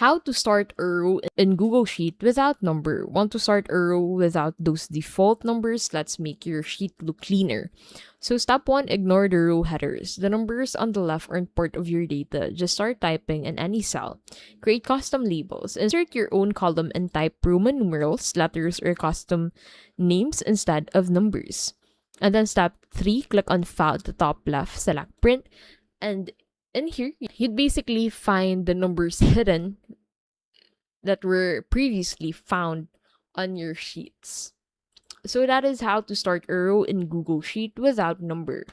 How to start a row in Google Sheet without number. Want to start a row without those default numbers? Let's make your sheet look cleaner. So step 1, ignore the row headers. The numbers on the left aren't part of your data. Just start typing in any cell. Create custom labels. Insert your own column and type Roman numerals, letters, or custom names instead of numbers. And then step 3, click on File at the top left, select Print, and in here, you'd basically find the numbers hidden that were previously found on your sheets. So that is how to start a row in Google Sheet without number.